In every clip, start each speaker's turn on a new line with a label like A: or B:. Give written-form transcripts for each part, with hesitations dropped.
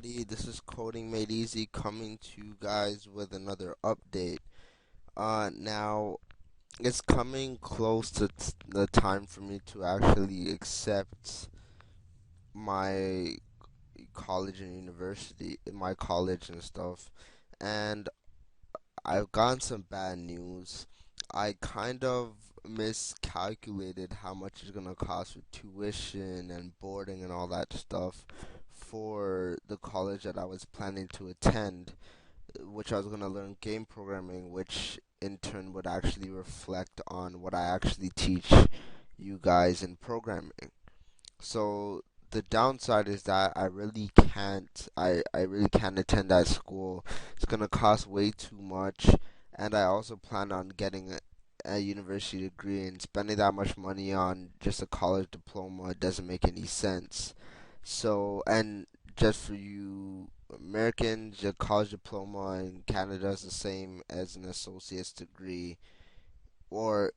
A: everybody. This is Coding Made Easy coming to you guys with another update. Now it's coming close to the time for me to actually accept my college and university, my college and stuff. And I've gotten some bad news. I kind of miscalculated how much it's gonna cost with tuition and boarding and all that stuff for the college that I was planning to attend, which I was gonna learn game programming, which in turn would actually reflect on what I actually teach you guys in programming. So the downside is that I really can't attend that school. It's gonna cost way too much, and I also plan on getting a university degree, and spending that much money on just a college diploma doesn't make any sense. So, and just for you Americans, your college diploma in Canada is the same as an associate's degree, or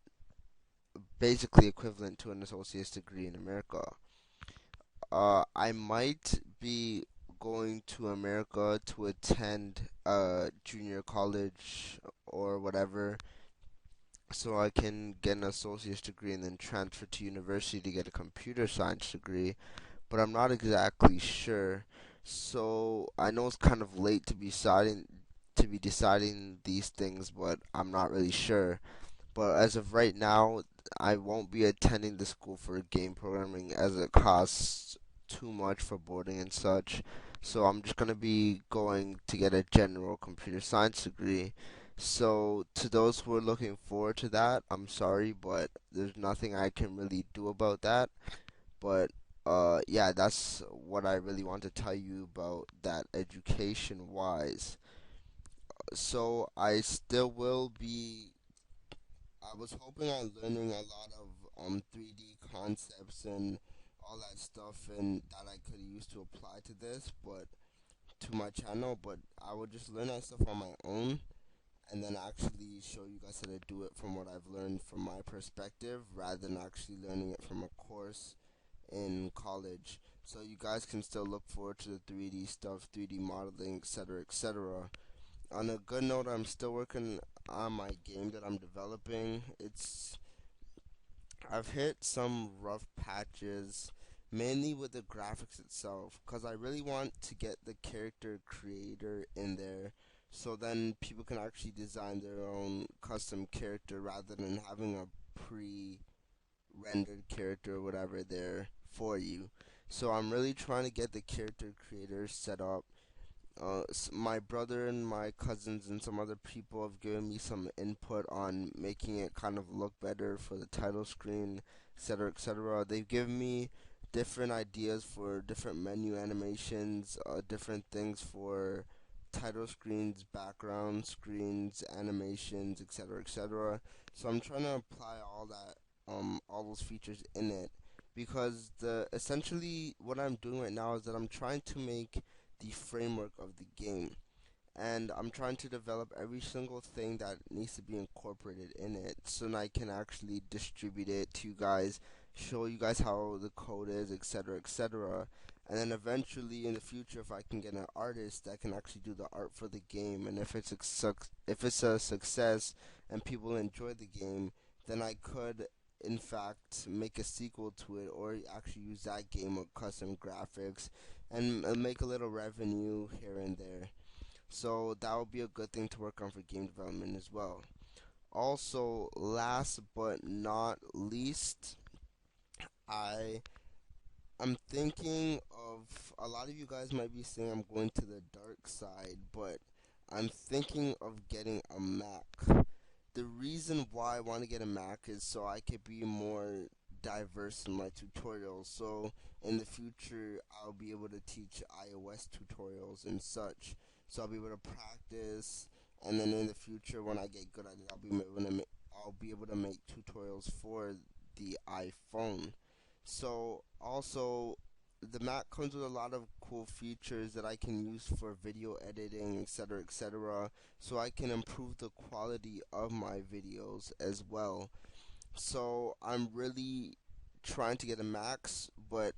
A: basically equivalent to an associate's degree in America. I might be going to America to attend junior college or whatever, so I can get an associate's degree and then transfer to university to get a computer science degree. But I'm not exactly sure. So I know it's kind of late to be deciding these things, but I'm not really sure. But as of right now, I won't be attending the school for game programming as it costs too much for boarding and such. So I'm just gonna be going to get a general computer science degree. So to those who are looking forward to that, I'm sorry, but there's nothing I can really do about that. But yeah, that's what I really want to tell you about that education wise. So I still will be I was hoping on learning a lot of 3D concepts and all that stuff and that I could use to apply to this, but to my channel, but I would just learn that stuff on my own and then actually show you guys how to do it from what I've learned from my perspective rather than actually learning it from a course in college. So you guys can still look forward to the 3D stuff, 3D modeling, etc., etc. On a good note, I'm still working on my game that I'm developing. I've hit some rough patches, mainly with the graphics itself, because I really want to get the character creator in there, so then people can actually design their own custom character rather than having a pre-rendered character or whatever there for you. So I'm really trying to get the character creator set up. My brother and my cousins and some other people have given me some input on making it kind of look better for the title screen, etc., etc. They've given me different ideas for different menu animations, different things for title screens, background screens, animations, etc., etc. So I'm trying to apply all those features in it, because the essentially what I'm doing right now is that I'm trying to make the framework of the game, and I'm trying to develop every single thing that needs to be incorporated in it so that I can actually distribute it to you guys, show you guys how the code is, etc., etc. And then eventually in the future, if I can get an artist that can actually do the art for the game, and if it's a success and people enjoy the game, then I could in fact make a sequel to it, or actually use that game with custom graphics and make a little revenue here and there. So that would be a good thing to work on for game development as well. Also, last but not least, I I'm thinking of, a lot of you guys might be saying I'm going to the dark side, but I'm thinking of getting a Mac. The reason why I want to get a Mac is so I could be more diverse in my tutorials. So in the future, I'll be able to teach iOS tutorials and such. So I'll be able to practice, and then in the future, when I get good at it, I'll be able to make tutorials for the iPhone. So also, the Mac comes with a lot of cool features that I can use for video editing, etc., etc. So I can improve the quality of my videos as well. So I'm really trying to get a Max, but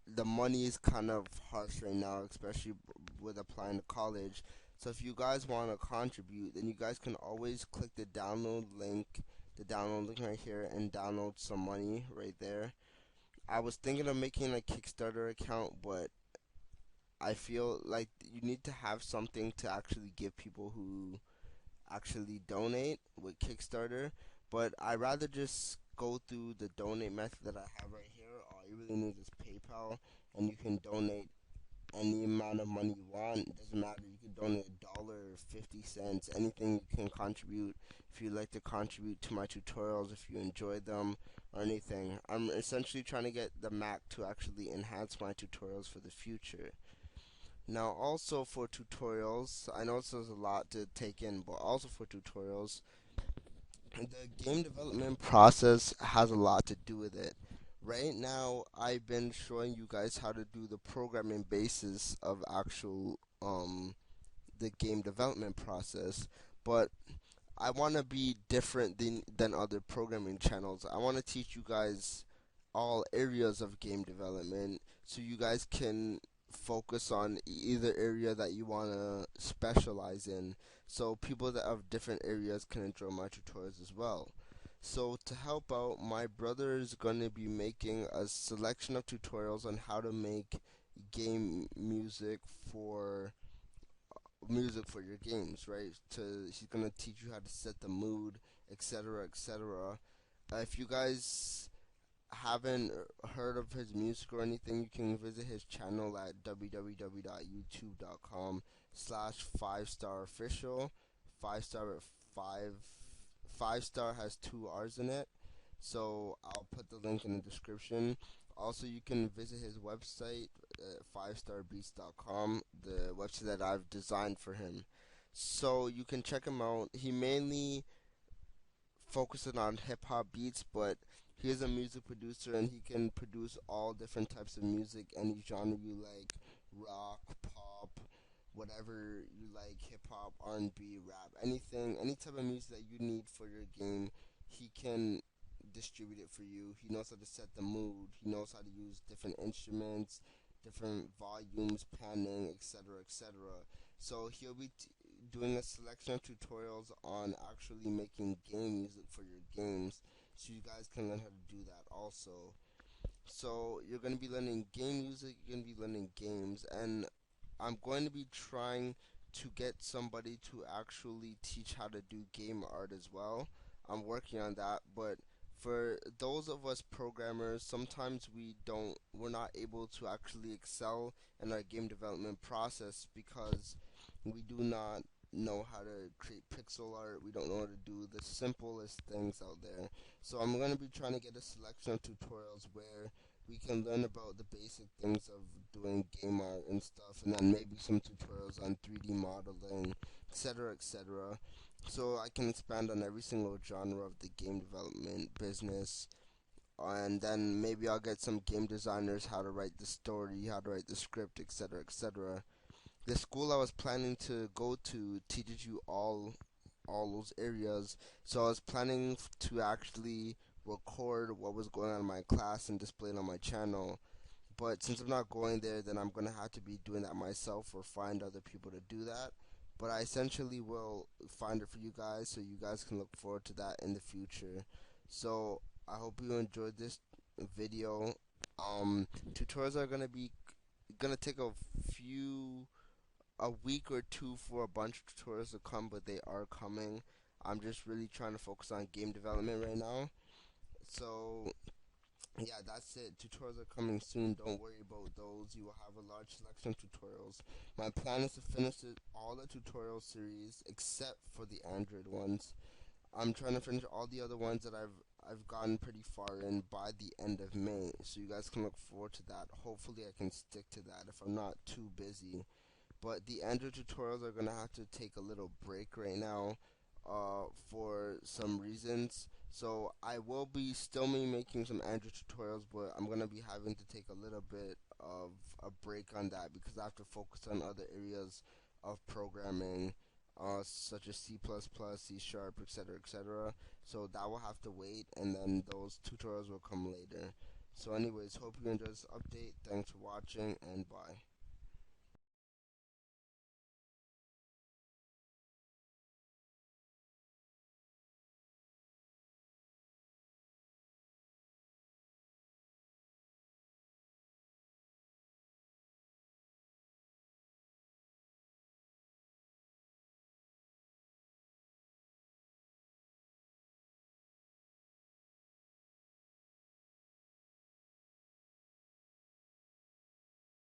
A: the money is kind of harsh right now, especially with applying to college. So if you guys want to contribute, then you guys can always click the download link right here, and download some money right there. I was thinking of making a Kickstarter account, but I feel like you need to have something to actually give people who actually donate with Kickstarter. But I'd rather just go through the donate method that I have right here. All you really need is PayPal, and you can donate any amount of money you want. It doesn't matter. You can donate $1, 50 cents, anything you can contribute. If you'd like to contribute to my tutorials, if you enjoy them or anything, I'm essentially trying to get the Mac to actually enhance my tutorials for the future. Now, also for tutorials, I know this is a lot to take in, but also for tutorials, the game development process has a lot to do with it. Right now, I've been showing you guys how to do the programming basis of actual the game development process, but I want to be different than other programming channels. I want to teach you guys all areas of game development so you guys can focus on either area that you want to specialize in, so people that have different areas can enjoy my tutorials as well. So to help out, my brother is going to be making a selection of tutorials on how to make game music for your games, right? He's gonna teach you how to set the mood, etc., etc. If you guys haven't heard of his music or anything, you can visit his channel at www.youtube.com/5starofficial. 5 star with 5 star has 2 R's in it. So I'll put the link in the description. Also, you can visit his website, 5starbeats.com, the website that I've designed for him. So you can check him out. He mainly focuses on hip hop beats, but he is a music producer and he can produce all different types of music, any genre you like, rock, pop, whatever you like, hip hop, R&B, rap, anything, any type of music that you need for your game, he can distribute it for you. He knows how to set the mood. He knows how to use different instruments, different volumes, panning, etc., etc. So he'll be doing a selection of tutorials on actually making game music for your games, so you guys can learn how to do that also. So you're going to be learning game music, you're going to be learning games, and I'm going to be trying to get somebody to actually teach how to do game art as well. I'm working on that, but for those of us programmers, sometimes we're not able to actually excel in our game development process because we do not know how to create pixel art. We don't know how to do the simplest things out there. So I'm going to be trying to get a selection of tutorials where we can learn about the basic things of doing game art and stuff, and then maybe some tutorials on 3D modeling, etc., etc. So I can expand on every single genre of the game development business, and then maybe I'll get some game designers how to write the story, how to write the script, etc., etc. The school I was planning to go to teaches you all those areas, so I was planning to actually record what was going on in my class and display it on my channel. But since I'm not going there, then I'm gonna have to be doing that myself or find other people to do that. But I essentially will find it for you guys, so you guys can look forward to that in the future. So I hope you enjoyed this video. Tutorials are gonna take a week or two for a bunch of tutorials to come, but they are coming. I'm just really trying to focus on game development right now. So yeah, that's it. Tutorials are coming soon. Don't worry about those. You will have a large selection of tutorials. My plan is to finish all the tutorial series except for the Android ones. I'm trying to finish all the other ones that I've gotten pretty far in by the end of May. So you guys can look forward to that. Hopefully I can stick to that if I'm not too busy. But the Android tutorials are gonna have to take a little break right now, for some reasons. So I will be still be making some Android tutorials, but I'm gonna be having to take a little bit of a break on that because I have to focus on other areas of programming, such as C++, C Sharp, etc., etc. So that will have to wait, and then those tutorials will come later. So anyways, hope you enjoyed this update. Thanks for watching, and bye.